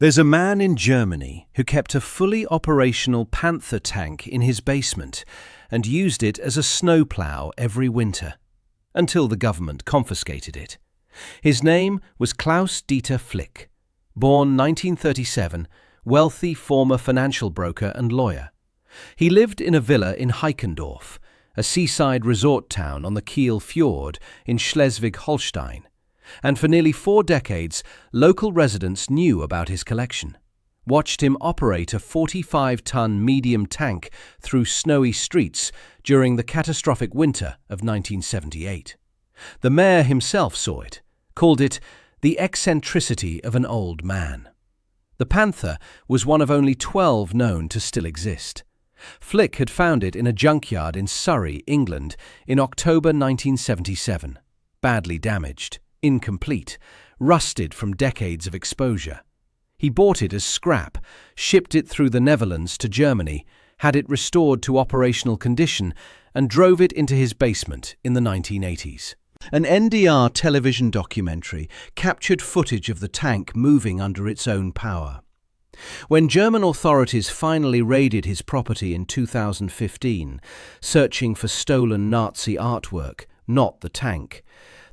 There's a man in Germany who kept a fully operational Panther tank in his basement and used it as a snowplow every winter, until the government confiscated it. His name was Klaus-Dieter Flick, born 1937, wealthy former financial broker and lawyer. He lived in a villa in Heikendorf, a seaside resort town on the Kiel Fjord in Schleswig-Holstein, and for nearly 4 decades, local residents knew about his collection, watched him operate a 45-ton medium tank through snowy streets during the catastrophic winter of 1978. The mayor himself saw it, called it the eccentricity of an old man. The Panther was one of only 12 known to still exist. Flick had found it in a junkyard in Surrey, England, in October 1977, badly damaged, incomplete, rusted from decades of exposure. He bought it as scrap, shipped it through the Netherlands to Germany, had it restored to operational condition, and drove it into his basement in the 1980s. An NDR television documentary captured footage of the tank moving under its own power. When German authorities finally raided his property in 2015, searching for stolen Nazi artwork, not the tank,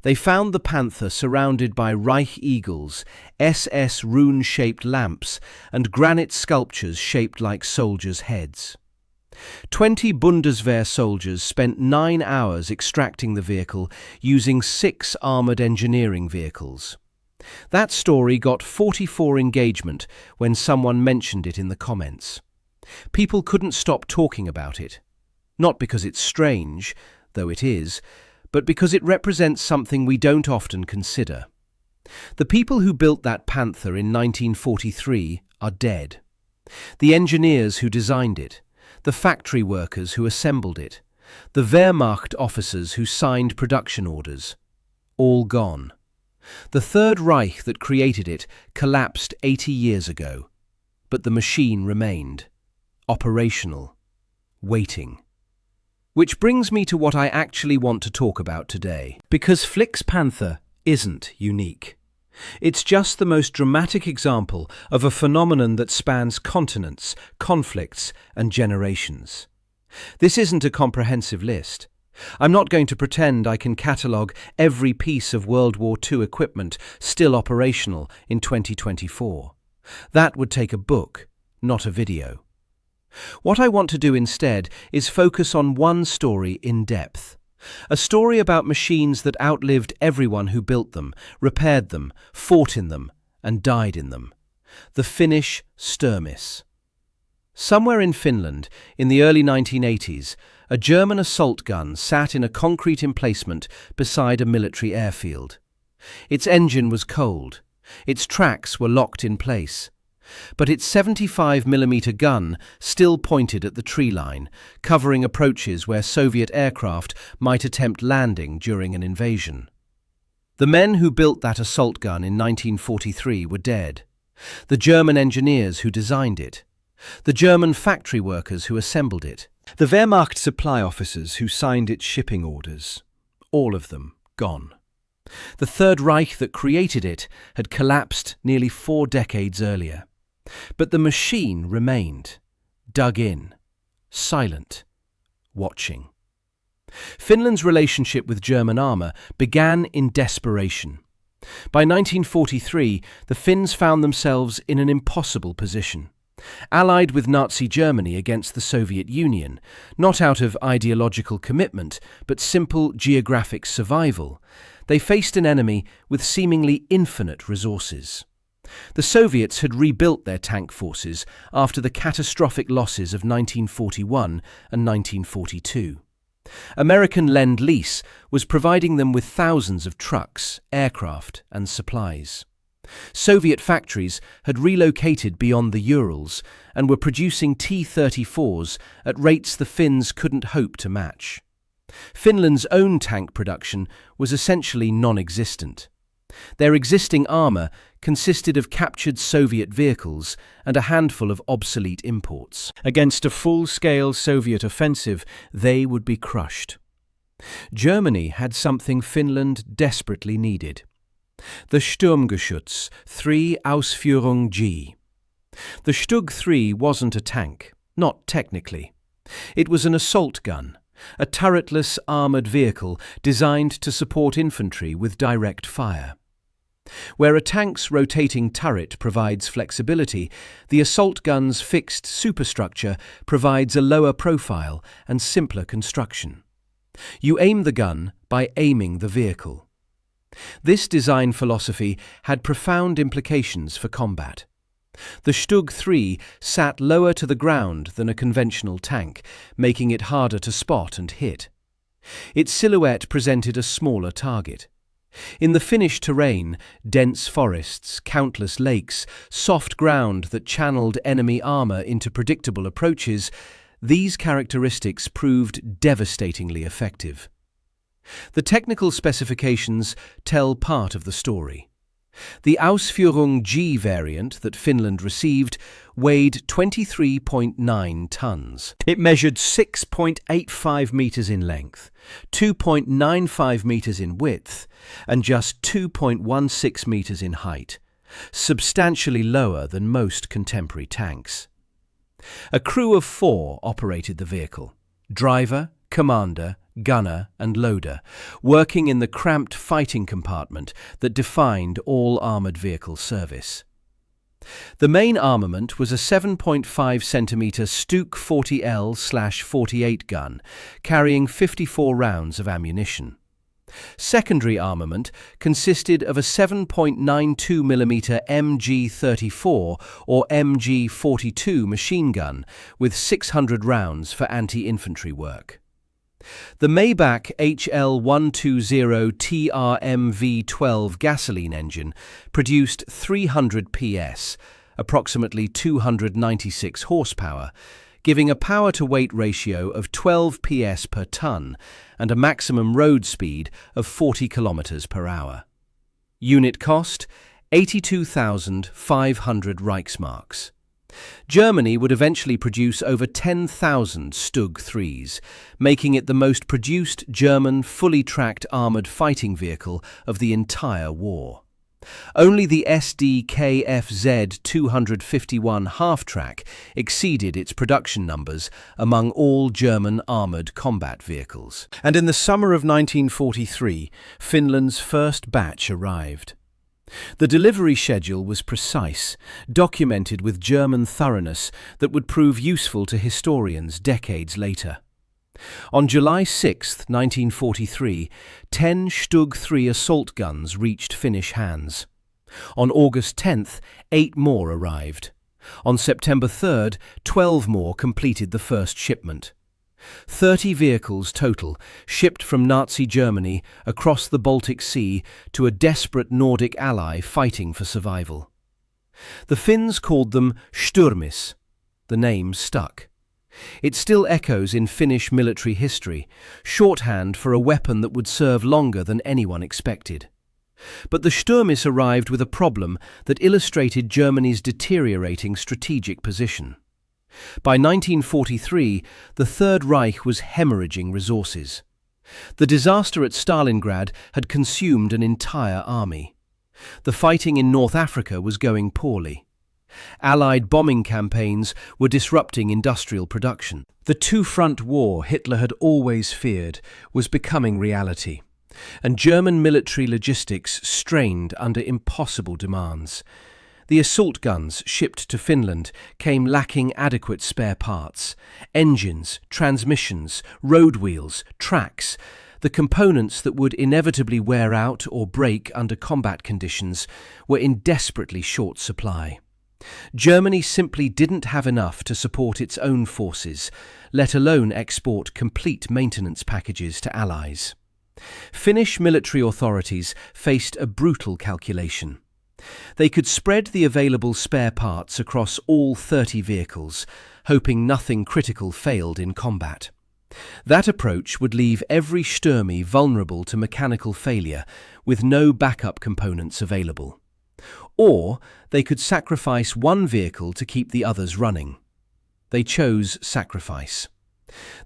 they found the Panther surrounded by Reich eagles, SS rune-shaped lamps, and granite sculptures shaped like soldiers' heads. 20 Bundeswehr soldiers spent 9 hours extracting the vehicle using 6 armoured engineering vehicles. That story got 44 engagement when someone mentioned it in the comments. People couldn't stop talking about it. Not because it's strange, though it is, but because it represents something we don't often consider. The people who built that Panther in 1943 are dead. The engineers who designed it, the factory workers who assembled it, the Wehrmacht officers who signed production orders, all gone. The Third Reich that created it collapsed 80 years ago, but the machine remained, operational, waiting. Which brings me to what I actually want to talk about today. Because Flick's Panther isn't unique. It's just the most dramatic example of a phenomenon that spans continents, conflicts, and generations. This isn't a comprehensive list. I'm not going to pretend I can catalogue every piece of World War II equipment still operational in 2024. That would take a book, not a video. What I want to do instead is focus on one story in depth. A story about machines that outlived everyone who built them, repaired them, fought in them, and died in them. The Finnish sturmis. Somewhere in Finland, in the early 1980s, a German assault gun sat in a concrete emplacement beside a military airfield. Its engine was cold. Its tracks were locked in place. But its 75mm gun still pointed at the tree line, covering approaches where Soviet aircraft might attempt landing during an invasion. The men who built that assault gun in 1943 were dead. The German engineers who designed it. The German factory workers who assembled it. The Wehrmacht supply officers who signed its shipping orders. All of them gone. The Third Reich that created it had collapsed nearly 4 decades earlier. But the machine remained, dug in, silent, watching. Finland's relationship with German armour began in desperation. By 1943, the Finns found themselves in an impossible position. Allied with Nazi Germany against the Soviet Union, not out of ideological commitment, but simple geographic survival, they faced an enemy with seemingly infinite resources. The Soviets had rebuilt their tank forces after the catastrophic losses of 1941 and 1942. American Lend-Lease was providing them with thousands of trucks, aircraft, and supplies. Soviet factories had relocated beyond the Urals and were producing T-34s at rates the Finns couldn't hope to match. Finland's own tank production was essentially non-existent. Their existing armour consisted of captured Soviet vehicles and a handful of obsolete imports. Against a full-scale Soviet offensive, they would be crushed. Germany had something Finland desperately needed. The Sturmgeschütz 3 Ausführung G, The Stug 3 wasn't a tank, not technically. It was an assault gun, a turretless armoured vehicle designed to support infantry with direct fire. Where a tank's rotating turret provides flexibility, the assault gun's fixed superstructure provides a lower profile and simpler construction. You aim the gun by aiming the vehicle. This design philosophy had profound implications for combat. The Stug 3 sat lower to the ground than a conventional tank, making it harder to spot and hit. Its silhouette presented a smaller target. In the Finnish terrain, dense forests, countless lakes, soft ground that channeled enemy armour into predictable approaches, these characteristics proved devastatingly effective. The technical specifications tell part of the story. The Ausführung G variant that Finland received weighed 23.9 tons. It measured 6.85 metres in length, 2.95 metres in width, and just 2.16 metres in height, substantially lower than most contemporary tanks. A crew of 4 operated the vehicle: driver, commander, gunner and loader, working in the cramped fighting compartment that defined all armoured vehicle service. The main armament was a 7.5 centimetre Stug 40L/48 gun, carrying 54 rounds of ammunition. Secondary armament consisted of a 7.92mm MG34 or MG42 machine gun with 600 rounds for anti-infantry work. The Maybach HL120 TRMV12 gasoline engine produced 300 PS, approximately 296 horsepower, giving a power-to-weight ratio of 12 PS per tonne and a maximum road speed of 40 km per hour. Unit cost: 82,500 Reichsmarks. Germany would eventually produce over 10,000 Stug 3s, making it the most produced German fully tracked armoured fighting vehicle of the entire war. Only the SD-KFZ 251 half-track exceeded its production numbers among all German armoured combat vehicles. And in the summer of 1943, Finland's first batch arrived. The delivery schedule was precise, documented with German thoroughness that would prove useful to historians decades later. On July 6, 1943, 10 Stug 3 assault guns reached Finnish hands. On August 10th, 8 more arrived. On September 3rd, 12 more completed the first shipment. 30 vehicles total, shipped from Nazi Germany across the Baltic Sea to a desperate Nordic ally fighting for survival. The Finns called them sturmis. The name stuck. It still echoes in Finnish military history, shorthand for a weapon that would serve longer than anyone expected. But the sturmis arrived with a problem that illustrated Germany's deteriorating strategic position. By 1943, the Third Reich was hemorrhaging resources. The disaster at Stalingrad had consumed an entire army. The fighting in North Africa was going poorly. Allied bombing campaigns were disrupting industrial production. The two-front war Hitler had always feared was becoming reality, and German military logistics strained under impossible demands. The assault guns shipped to Finland came lacking adequate spare parts. Engines, transmissions, road wheels, tracks, the components that would inevitably wear out or break under combat conditions, were in desperately short supply. Germany simply didn't have enough to support its own forces, let alone export complete maintenance packages to allies. Finnish military authorities faced a brutal calculation. They could spread the available spare parts across all 30 vehicles, hoping nothing critical failed in combat. That approach would leave every Stürmi vulnerable to mechanical failure, with no backup components available. Or they could sacrifice one vehicle to keep the others running. They chose sacrifice.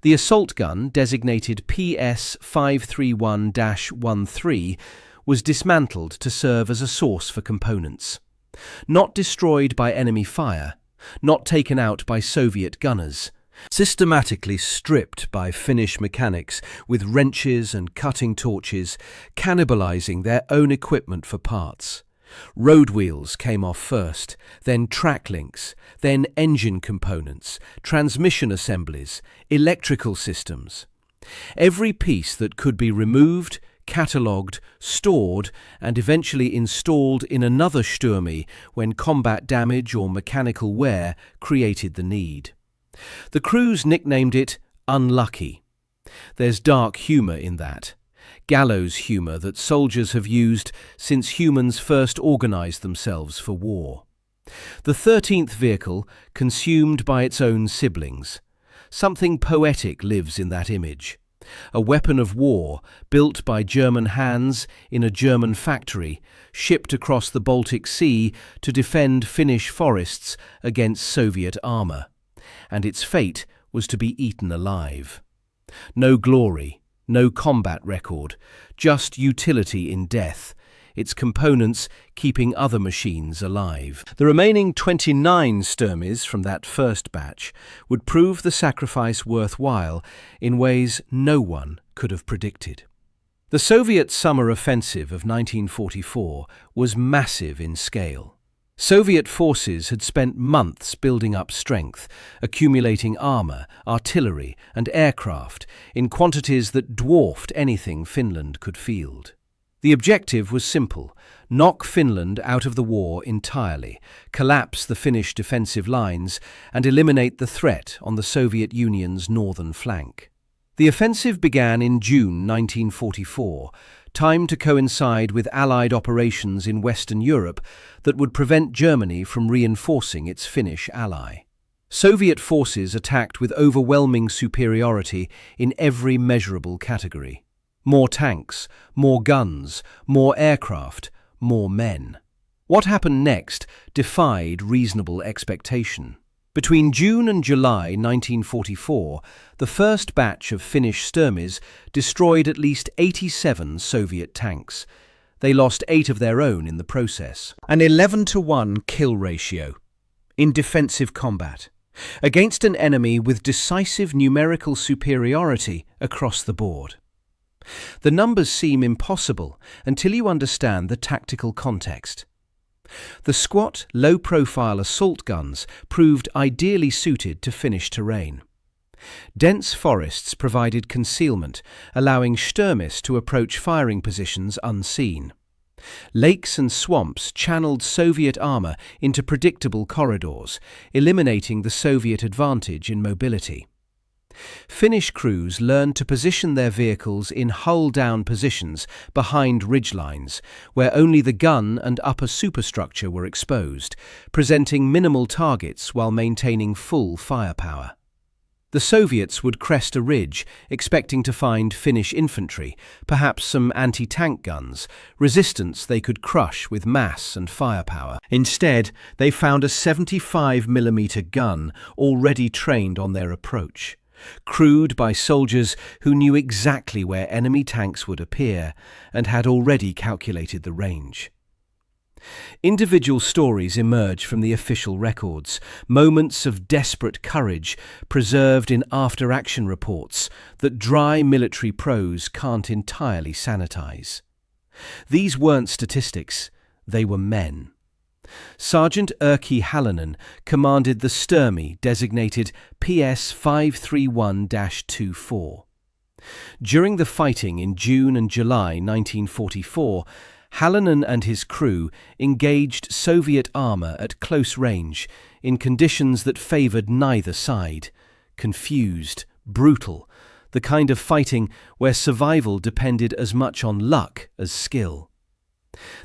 The assault gun, designated PS531-13, was dismantled to serve as a source for components. Not destroyed by enemy fire, not taken out by Soviet gunners, systematically stripped by Finnish mechanics with wrenches and cutting torches, cannibalizing their own equipment for parts. Road wheels came off first, then track links, then engine components, transmission assemblies, electrical systems. Every piece that could be removed, catalogued, stored, and eventually installed in another sturmi when combat damage or mechanical wear created the need. The crews nicknamed it unlucky. There's dark humour in that. Gallows humour that soldiers have used since humans first organised themselves for war. The 13th vehicle consumed by its own siblings. Something poetic lives in that image. A weapon of war built by German hands in a German factory, shipped across the Baltic Sea to defend Finnish forests against Soviet armour. And its fate was to be eaten alive. No glory, no combat record, just utility in death, its components keeping other machines alive. The remaining 29 sturmis from that first batch would prove the sacrifice worthwhile in ways no one could have predicted. The Soviet summer offensive of 1944 was massive in scale. Soviet forces had spent months building up strength, accumulating armour, artillery and aircraft in quantities that dwarfed anything Finland could field. The objective was simple: knock Finland out of the war entirely, collapse the Finnish defensive lines and eliminate the threat on the Soviet Union's northern flank. The offensive began in June 1944, timed to coincide with Allied operations in Western Europe that would prevent Germany from reinforcing its Finnish ally. Soviet forces attacked with overwhelming superiority in every measurable category. More tanks, more guns, more aircraft, more men. What happened next defied reasonable expectation. Between June and July 1944, the first batch of Finnish sturmis destroyed at least 87 Soviet tanks. They lost 8 of their own in the process. An 11-to-1 kill ratio in defensive combat, against an enemy with decisive numerical superiority across the board. The numbers seem impossible until you understand the tactical context. The squat, low-profile assault guns proved ideally suited to Finnish terrain. Dense forests provided concealment, allowing sturmis to approach firing positions unseen. Lakes and swamps channeled Soviet armour into predictable corridors, eliminating the Soviet advantage in mobility. Finnish crews learned to position their vehicles in hull-down positions behind ridgelines, where only the gun and upper superstructure were exposed, presenting minimal targets while maintaining full firepower. The Soviets would crest a ridge, expecting to find Finnish infantry, perhaps some anti-tank guns, resistance they could crush with mass and firepower. Instead, they found a 75mm gun already trained on their approach. Crewed by soldiers who knew exactly where enemy tanks would appear and had already calculated the range. Individual stories emerge from the official records, moments of desperate courage preserved in after-action reports that dry military prose can't entirely sanitize. These weren't statistics, they were men. Sergeant Erkki Halonen commanded the sturmi designated PS 531-24. During the fighting in June and July 1944, Halonen and his crew engaged Soviet armour at close range in conditions that favoured neither side. Confused, brutal, the kind of fighting where survival depended as much on luck as skill.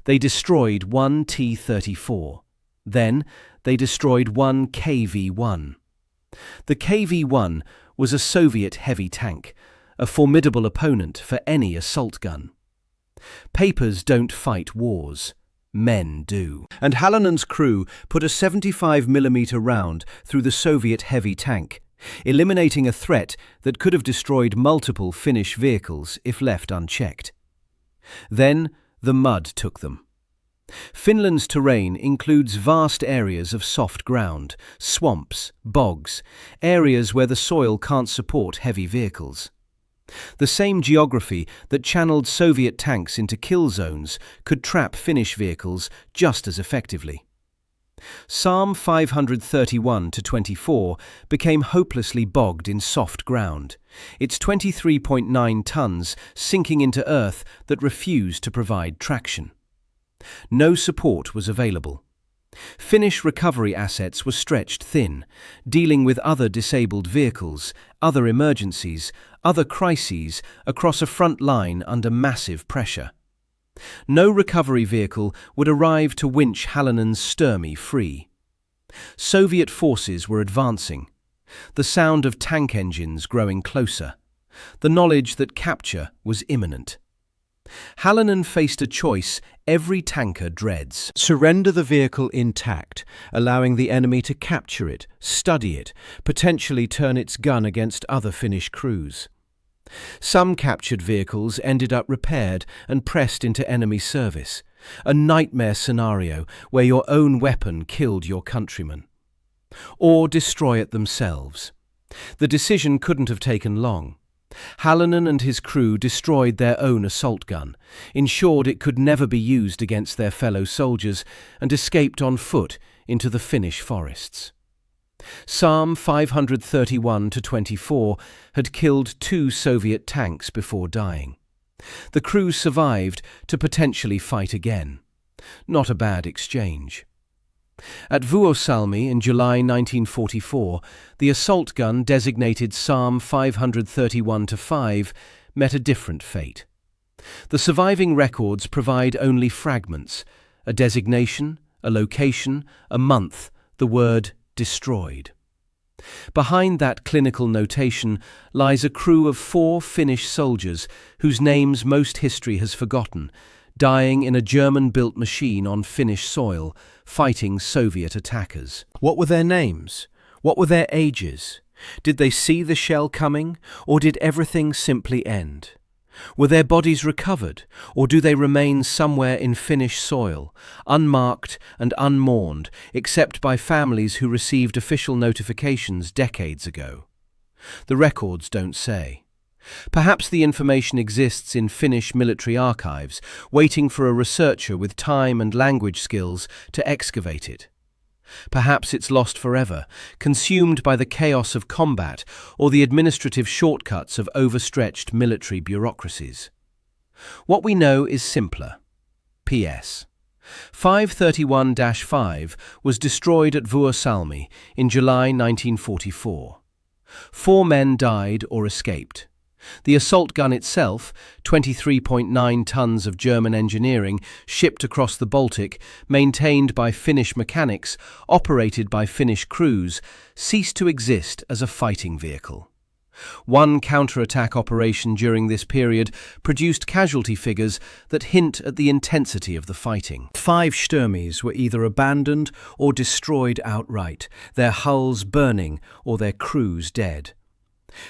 They destroyed one T-34. Then they destroyed one KV-1. The KV-1 was a Soviet heavy tank, a formidable opponent for any assault gun. Papers don't fight wars. Men do. And Halonen's crew put a 75mm round through the Soviet heavy tank, eliminating a threat that could have destroyed multiple Finnish vehicles if left unchecked. Then the mud took them. Finland's terrain includes vast areas of soft ground, swamps, bogs, areas where the soil can't support heavy vehicles. The same geography that channeled Soviet tanks into kill zones could trap Finnish vehicles just as effectively. Psalm 531-24 became hopelessly bogged in soft ground, its 23.9 tons sinking into earth that refused to provide traction. No support was available. Finnish recovery assets were stretched thin, dealing with other disabled vehicles, other emergencies, other crises across a front line under massive pressure. No recovery vehicle would arrive to winch Hallinen's Sturmi free. Soviet forces were advancing, the sound of tank engines growing closer, the knowledge that capture was imminent. Hallinen faced a choice every tanker dreads. Surrender the vehicle intact, allowing the enemy to capture it, study it, potentially turn its gun against other Finnish crews. Some captured vehicles ended up repaired and pressed into enemy service, a nightmare scenario where your own weapon killed your countrymen. Or destroy it themselves. The decision couldn't have taken long. Hallinen and his crew destroyed their own assault gun, ensured it could never be used against their fellow soldiers, and escaped on foot into the Finnish forests. Psalm 531-24 had killed 2 Soviet tanks before dying. The crew survived to potentially fight again. Not a bad exchange. At Vuosalmi in July 1944, the assault gun designated Psalm 531-5 met a different fate. The surviving records provide only fragments, a designation, a location, a month, the word destroyed. Behind that clinical notation lies a crew of 4 Finnish soldiers whose names most history has forgotten, dying in a German-built machine on Finnish soil, fighting Soviet attackers. What were their names? What were their ages? Did they see the shell coming, or did everything simply end? Were their bodies recovered, or do they remain somewhere in Finnish soil, unmarked and unmourned, except by families who received official notifications decades ago? The records don't say. Perhaps the information exists in Finnish military archives, waiting for a researcher with time and language skills to excavate it. Perhaps it's lost forever, consumed by the chaos of combat or the administrative shortcuts of overstretched military bureaucracies. What we know is simpler. P.S. 531-5 was destroyed at Vuosalmi in July 1944. 4 men died or escaped. The assault gun itself, 23.9 tons of German engineering, shipped across the Baltic, maintained by Finnish mechanics, operated by Finnish crews, ceased to exist as a fighting vehicle. One counterattack operation during this period produced casualty figures that hint at the intensity of the fighting. 5 Sturmis were either abandoned or destroyed outright, their hulls burning or their crews dead.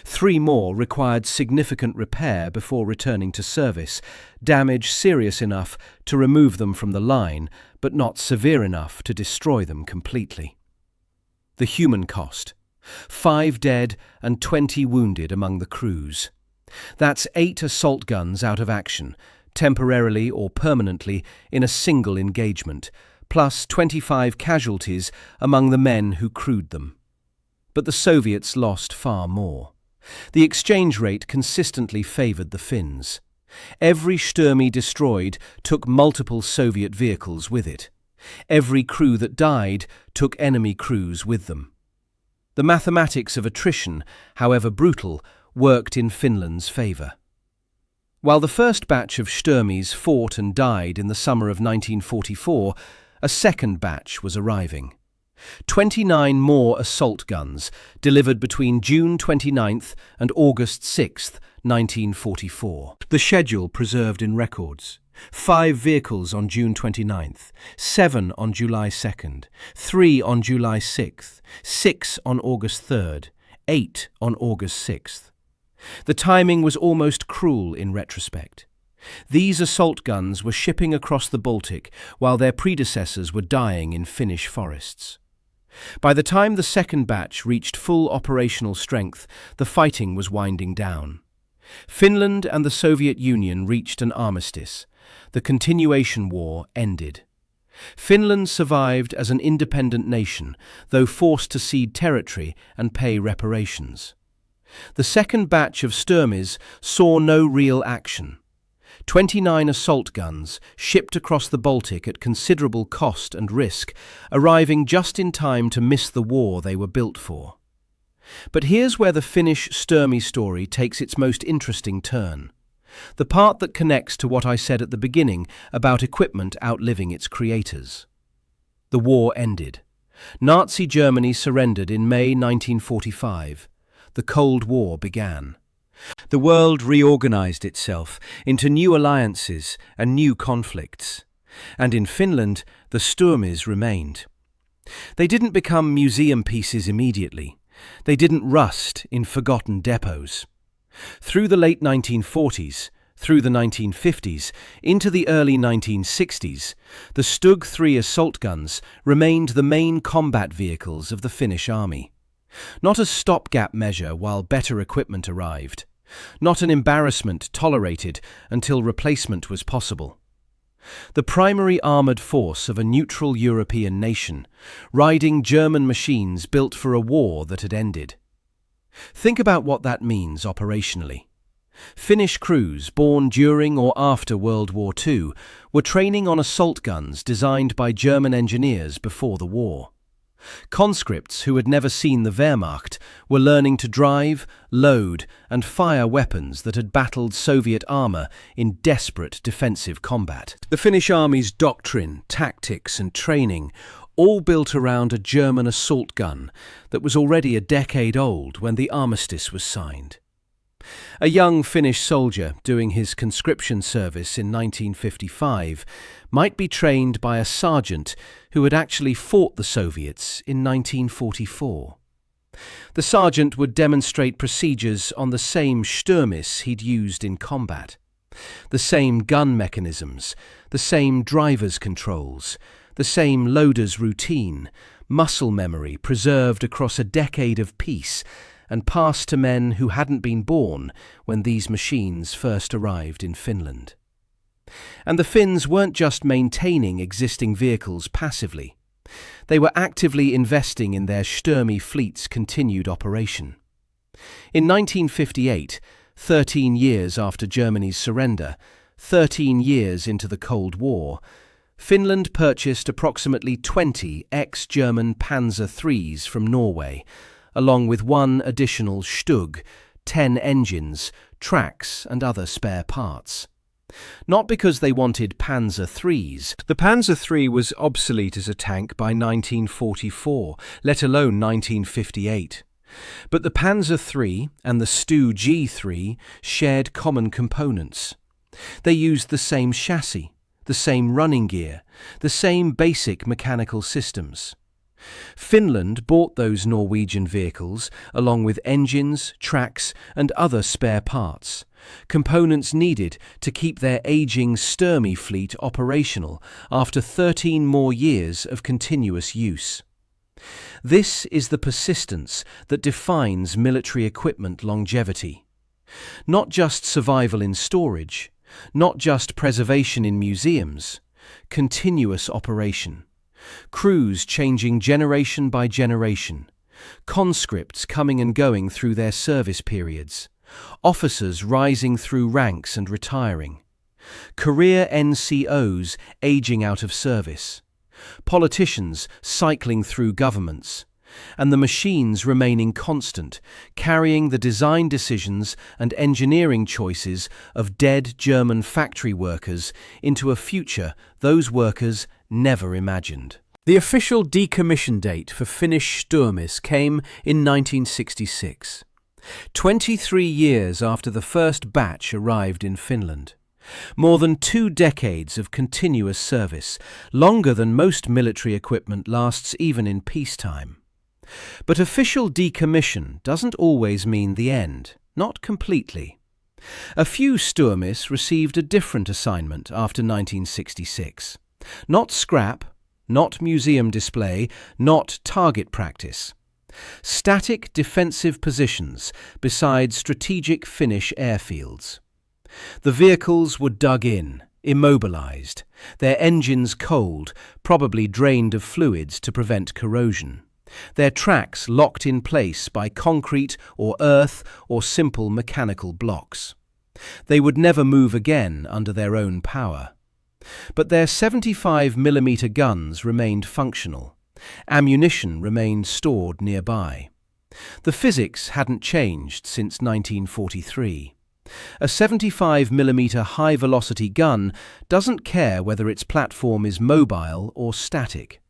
3 more required significant repair before returning to service, damage serious enough to remove them from the line, but not severe enough to destroy them completely. The human cost: 5 dead and 20 wounded among the crews. That's 8 assault guns out of action, temporarily or permanently in a single engagement, plus 25 casualties among the men who crewed them. But the Soviets lost far more. The exchange rate consistently favoured the Finns. Every Sturmi destroyed took multiple Soviet vehicles with it. Every crew that died took enemy crews with them. The mathematics of attrition, however brutal, worked in Finland's favour. While the first batch of Sturmis fought and died in the summer of 1944, a second batch was arriving. 29 more assault guns delivered between June 29th and August 6th, 1944. The schedule preserved in records: 5 vehicles on June 29th, 7 on July 2nd, 3 on July 6th, 6 on August 3rd, 8 on August 6th. The timing was almost cruel in retrospect. These assault guns were shipping across the Baltic while their predecessors were dying in Finnish forests. By the time the second batch reached full operational strength, the fighting was winding down. Finland and the Soviet Union reached an armistice. The continuation war ended. Finland survived as an independent nation, though forced to cede territory and pay reparations. The second batch of sturmis saw no real action. 29 assault guns, shipped across the Baltic at considerable cost and risk, arriving just in time to miss the war they were built for. But here's where the Finnish sturmy story takes its most interesting turn. The part that connects to what I said at the beginning about equipment outliving its creators. The war ended. Nazi Germany surrendered in May 1945. The Cold War began. The world reorganized itself into new alliances and new conflicts. And in Finland, the sturmis remained. They didn't become museum pieces immediately. They didn't rust in forgotten depots. Through the late 1940s, through the 1950s, into the early 1960s, the Stug 3 assault guns remained the main combat vehicles of the Finnish army. Not a stopgap measure while better equipment arrived. Not an embarrassment tolerated until replacement was possible. The primary armoured force of a neutral European nation, riding German machines built for a war that had ended. Think about what that means operationally. Finnish crews born during or after World War II were training on assault guns designed by German engineers before the war. Conscripts who had never seen the Wehrmacht were learning to drive, load, and fire weapons that had battled Soviet armour in desperate defensive combat. The Finnish army's doctrine, tactics, and training all built around a German assault gun that was already a decade old when the armistice was signed. A young Finnish soldier doing his conscription service in 1955 might be trained by a sergeant who had actually fought the Soviets in 1944. The sergeant would demonstrate procedures on the same sturmis he'd used in combat. The same gun mechanisms, the same driver's controls, the same loader's routine, muscle memory preserved across a decade of peace and passed to men who hadn't been born when these machines first arrived in Finland. And the Finns weren't just maintaining existing vehicles passively. They were actively investing in their Sturmy fleet's continued operation. In 1958, 13 years after Germany's surrender, 13 years into the Cold War, Finland purchased approximately 20 ex-German Panzer IIIs from Norway, along with one additional Stug, 10 engines, tracks and other spare parts. Not because they wanted Panzer IIIs. The Panzer III was obsolete as a tank by 1944, let alone 1958. But the Panzer III and the Stu G3 shared common components. They used the same chassis, the same running gear, the same basic mechanical systems. Finland bought those Norwegian vehicles along with engines, tracks and other spare parts, components needed to keep their aging Sturmy fleet operational after 13 more years of continuous use. This is the persistence that defines military equipment longevity. Not just survival in storage, not just preservation in museums, continuous operation. Crews changing generation by generation, conscripts coming and going through their service periods, officers rising through ranks and retiring, career NCOs aging out of service, politicians cycling through governments, and the machines remaining constant, carrying the design decisions and engineering choices of dead German factory workers into a future those workers never imagined. The official decommission date for Finnish Sturmis came in 1966, 23 years after the first batch arrived in Finland. More than 2 decades of continuous service, longer than most military equipment lasts even in peacetime. But official decommission doesn't always mean the end, not completely. A few sturmis received a different assignment after 1966. Not scrap, not museum display, not target practice. Static defensive positions beside strategic Finnish airfields. The vehicles were dug in, immobilized, their engines cold, probably drained of fluids to prevent corrosion. Their tracks locked in place by concrete or earth or simple mechanical blocks. They would never move again under their own power. But their 75mm guns remained functional. Ammunition remained stored nearby. The physics hadn't changed since 1943. A 75mm high-velocity gun doesn't care whether its platform is mobile or static.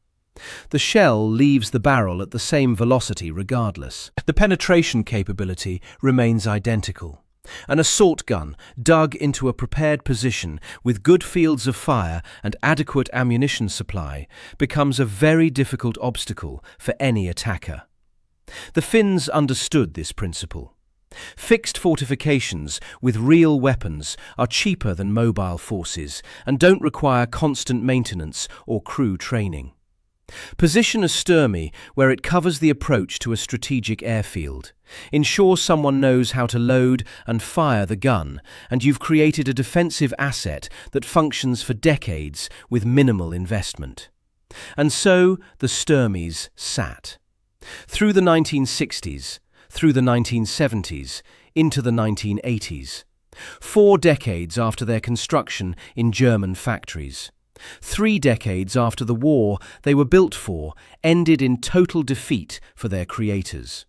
The shell leaves the barrel at the same velocity regardless. The penetration capability remains identical. An assault gun dug into a prepared position with good fields of fire and adequate ammunition supply becomes a very difficult obstacle for any attacker. The Finns understood this principle. Fixed fortifications with real weapons are cheaper than mobile forces and don't require constant maintenance or crew training. Position a sturmi where it covers the approach to a strategic airfield. Ensure someone knows how to load and fire the gun, and you've created a defensive asset that functions for decades with minimal investment. And so the sturmis sat. Through the 1960s, through the 1970s, into the 1980s. 4 decades after their construction in German factories. 3 decades after the war they were built for ended in total defeat for their creators.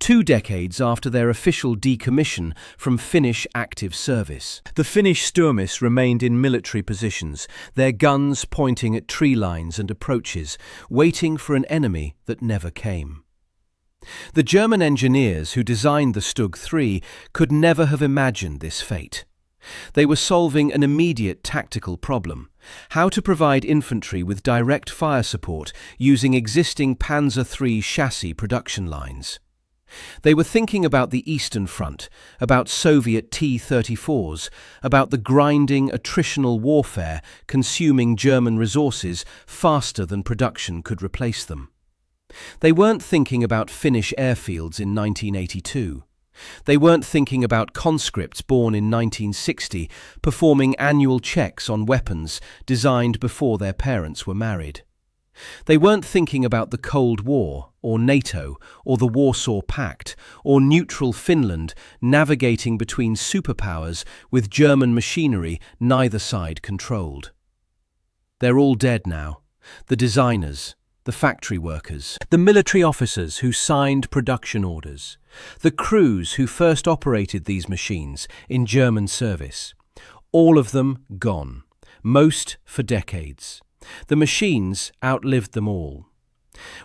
2 decades after their official decommission from Finnish active service. The Finnish sturmis remained in military positions, their guns pointing at tree lines and approaches, waiting for an enemy that never came. The German engineers who designed the Stug 3 could never have imagined this fate. They were solving an immediate tactical problem: how to provide infantry with direct fire support using existing Panzer III chassis production lines. They were thinking about the Eastern Front, about Soviet T-34s, about the grinding, attritional warfare consuming German resources faster than production could replace them. They weren't thinking about Finnish airfields in 1982. They weren't thinking about conscripts born in 1960 performing annual checks on weapons designed before their parents were married. They weren't thinking about the Cold War, or NATO, or the Warsaw Pact, or neutral Finland navigating between superpowers with German machinery neither side controlled. They're all dead now. The designers, the factory workers, the military officers who signed production orders, the crews who first operated these machines in German service. All of them gone, most for decades. The machines outlived them all.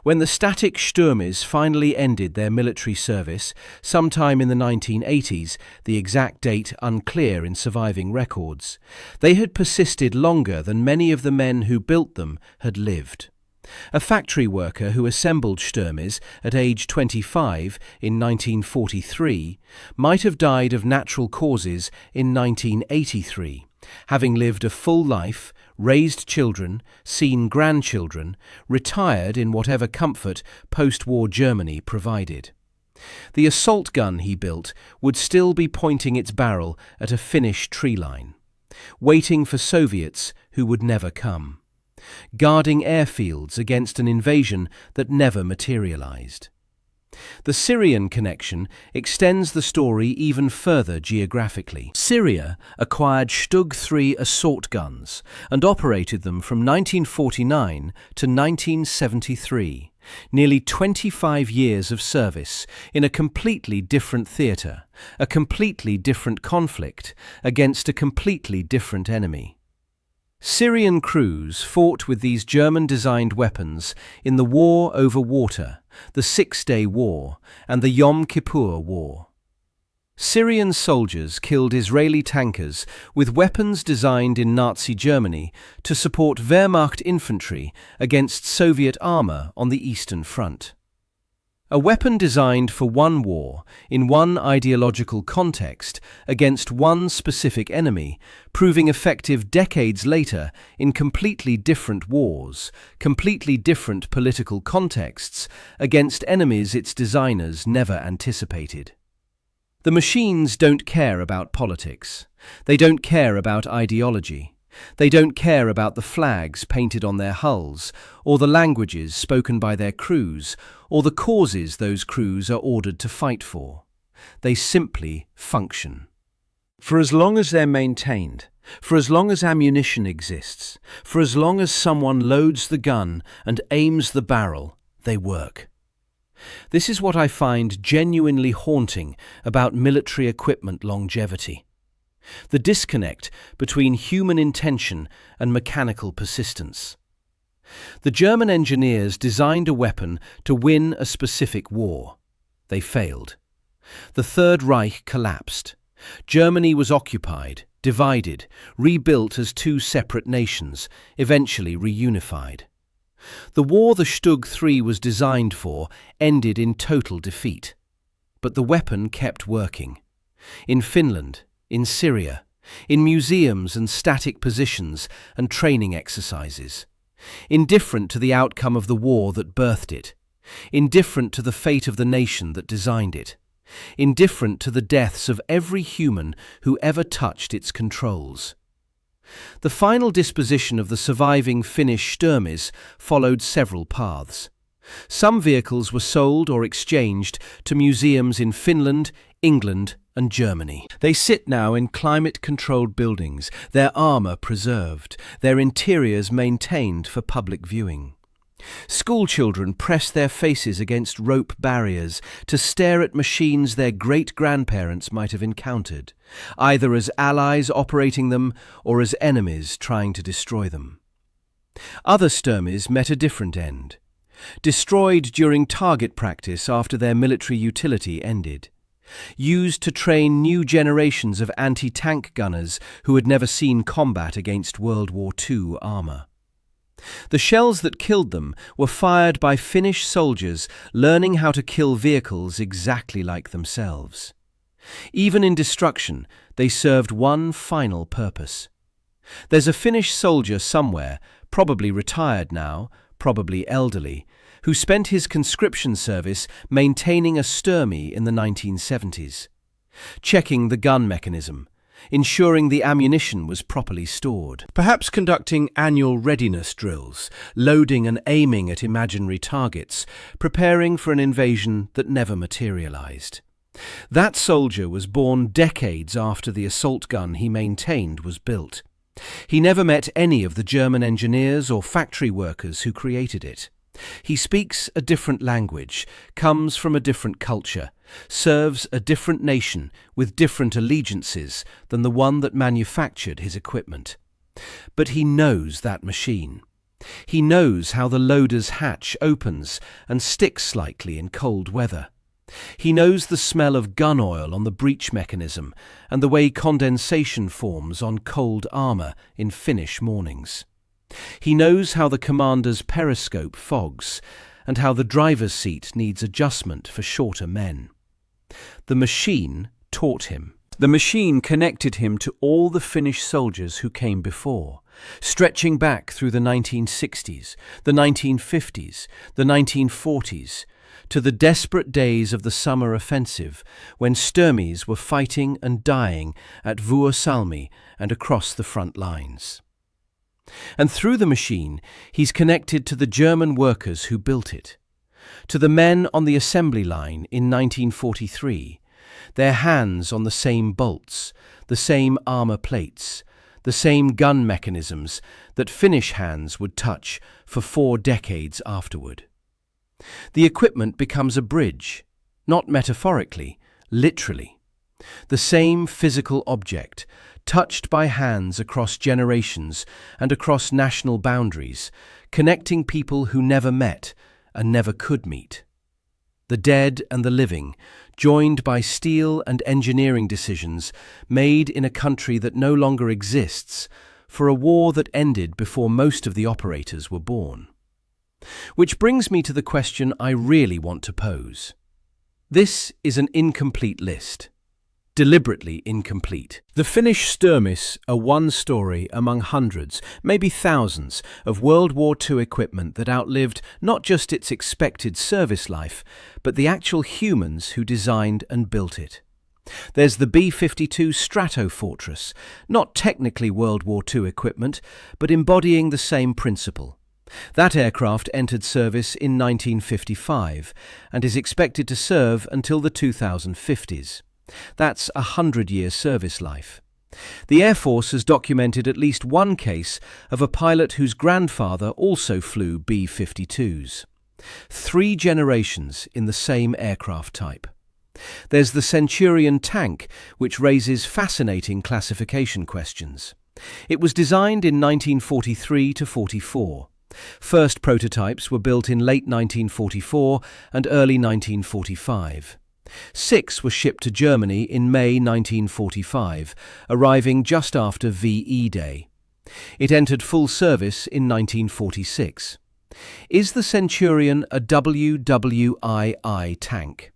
When the static Sturmis finally ended their military service, sometime in the 1980s, the exact date unclear in surviving records, they had persisted longer than many of the men who built them had lived. A factory worker who assembled Sturmis at age 25 in 1943 might have died of natural causes in 1983, having lived a full life, raised children, seen grandchildren, retired in whatever comfort post-war Germany provided. The assault gun he built would still be pointing its barrel at a Finnish tree line, waiting for Soviets who would never come, guarding airfields against an invasion that never materialized. The Syrian connection extends the story even further geographically. Syria acquired Stug 3 assault guns and operated them from 1949 to 1973, nearly 25 years of service in a completely different theatre, a completely different conflict against a completely different enemy. Syrian crews fought with these German-designed weapons in the War over Water, the Six-Day War, and the Yom Kippur War. Syrian soldiers killed Israeli tankers with weapons designed in Nazi Germany to support Wehrmacht infantry against Soviet armour on the Eastern Front. A weapon designed for one war, in one ideological context, against one specific enemy, proving effective decades later in completely different wars, completely different political contexts, against enemies its designers never anticipated. The machines don't care about politics. They don't care about ideology. They don't care about the flags painted on their hulls, or the languages spoken by their crews, or the causes those crews are ordered to fight for. They simply function. For as long as they're maintained, for as long as ammunition exists, for as long as someone loads the gun and aims the barrel, they work. This is what I find genuinely haunting about military equipment longevity. The disconnect between human intention and mechanical persistence. The German engineers designed a weapon to win a specific war. They failed. The Third Reich collapsed. Germany was occupied, divided, rebuilt as two separate nations, eventually reunified. The war the Stug III was designed for ended in total defeat. But the weapon kept working. In Finland, in Syria, in museums and static positions and training exercises. Indifferent to the outcome of the war that birthed it. Indifferent to the fate of the nation that designed it. Indifferent to the deaths of every human who ever touched its controls. The final disposition of the surviving Finnish sturmis followed several paths. Some vehicles were sold or exchanged to museums in Finland, England, and Germany. They sit now in climate-controlled buildings, their armour preserved, their interiors maintained for public viewing. Schoolchildren press their faces against rope barriers to stare at machines their great-grandparents might have encountered, either as allies operating them or as enemies trying to destroy them. Other sturmis met a different end. Destroyed during target practice after their military utility ended. Used to train new generations of anti-tank gunners who had never seen combat against World War II armour. The shells that killed them were fired by Finnish soldiers learning how to kill vehicles exactly like themselves. Even in destruction, they served one final purpose. There's a Finnish soldier somewhere, probably retired now, probably elderly, who spent his conscription service maintaining a sturmi in the 1970s, checking the gun mechanism, ensuring the ammunition was properly stored. Perhaps conducting annual readiness drills, loading and aiming at imaginary targets, preparing for an invasion that never materialized. That soldier was born decades after the assault gun he maintained was built. He never met any of the German engineers or factory workers who created it. He speaks a different language, comes from a different culture, serves a different nation with different allegiances than the one that manufactured his equipment. But he knows that machine. He knows how the loader's hatch opens and sticks slightly in cold weather. He knows the smell of gun oil on the breech mechanism and the way condensation forms on cold armour in Finnish mornings. He knows how the commander's periscope fogs and how the driver's seat needs adjustment for shorter men. The machine taught him. The machine connected him to all the Finnish soldiers who came before, stretching back through the 1960s, the 1950s, the 1940s, to the desperate days of the summer offensive when sturmis were fighting and dying at Vuosalmi and across the front lines. And through the machine, he's connected to the German workers who built it, to the men on the assembly line in 1943, their hands on the same bolts, the same armour plates, the same gun mechanisms that Finnish hands would touch for 4 decades afterward. The equipment becomes a bridge, not metaphorically, literally. The same physical object, touched by hands across generations and across national boundaries, connecting people who never met and never could meet. The dead and the living, joined by steel and engineering decisions made in a country that no longer exists, for a war that ended before most of the operators were born. Which brings me to the question I really want to pose. This is an incomplete list. Deliberately incomplete. The Finnish sturmis are one story among hundreds, maybe thousands, of World War II equipment that outlived not just its expected service life, but the actual humans who designed and built it. There's the B-52 Strato Fortress, not technically World War II equipment, but embodying the same principle. That aircraft entered service in 1955 and is expected to serve until the 2050s. That's a 100-year service life. The Air Force has documented at least one case of a pilot whose grandfather also flew B-52s. 3 generations in the same aircraft type. There's the Centurion tank, which raises fascinating classification questions. It was designed in 1943 to 44. First prototypes were built in late 1944 and early 1945. 6 were shipped to Germany in May 1945, arriving just after VE Day. It entered full service in 1946. Is the Centurion a WWII tank?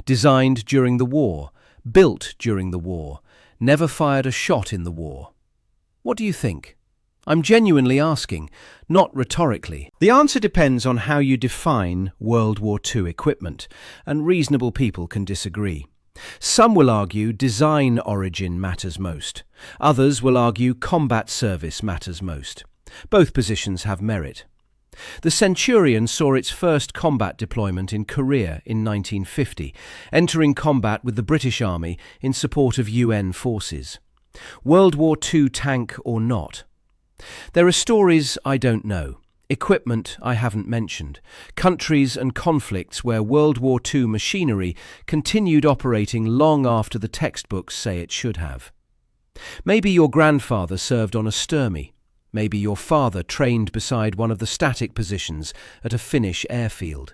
Designed during the war, built during the war, never fired a shot in the war. What do you think? I'm genuinely asking, not rhetorically. The answer depends on how you define World War II equipment, and reasonable people can disagree. Some will argue design origin matters most. Others will argue combat service matters most. Both positions have merit. The Centurion saw its first combat deployment in Korea in 1950, entering combat with the British Army in support of UN forces. World War II tank or not? There are stories I don't know, equipment I haven't mentioned, countries and conflicts where World War II machinery continued operating long after the textbooks say it should have. Maybe your grandfather served on a sturmy. Maybe your father trained beside one of the static positions at a Finnish airfield.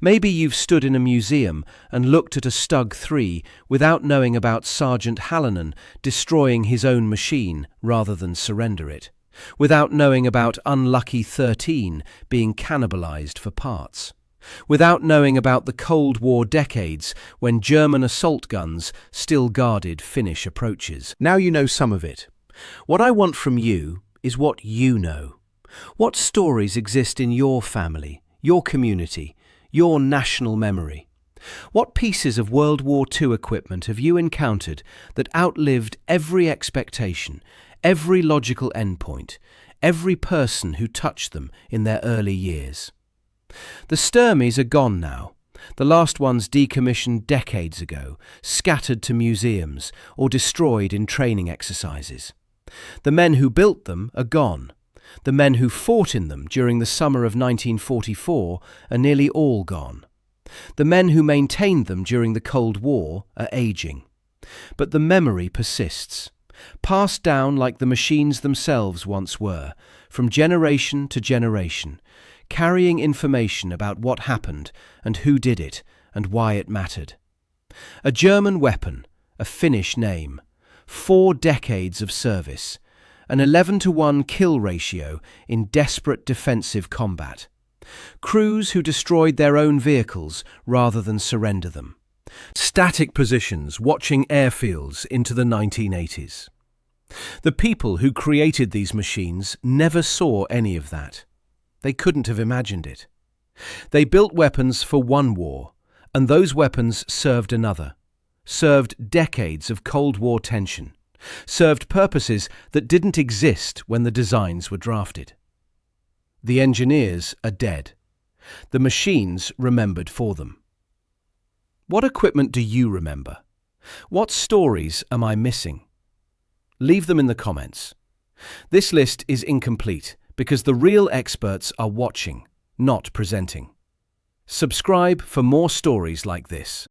Maybe you've stood in a museum and looked at a Stug 3 without knowing about Sergeant Hallinan destroying his own machine rather than surrender it, without knowing about Unlucky 13 being cannibalized for parts, without knowing about the Cold War decades when German assault guns still guarded Finnish approaches. Now you know some of it. What I want from you is what you know. What stories exist in your family, your community, your national memory? What pieces of World War II equipment have you encountered that outlived every expectation, every logical endpoint, every person who touched them in their early years? The sturmies are gone now. The last ones decommissioned decades ago, scattered to museums or destroyed in training exercises. The men who built them are gone. The men who fought in them during the summer of 1944 are nearly all gone. The men who maintained them during the Cold War are aging. But the memory persists, passed down like the machines themselves once were, from generation to generation, carrying information about what happened and who did it and why it mattered. A German weapon, a Finnish name, 4 decades of service, an 11-to-1 kill ratio in desperate defensive combat. Crews who destroyed their own vehicles rather than surrender them. Static positions watching airfields into the 1980s. The people who created these machines never saw any of that. They couldn't have imagined it. They built weapons for one war, and those weapons served another. Served decades of Cold War tension. Served purposes that didn't exist when the designs were drafted. The engineers are dead. The machines remembered for them. What equipment do you remember? What stories am I missing? Leave them in the comments. This list is incomplete because the real experts are watching, not presenting. Subscribe for more stories like this.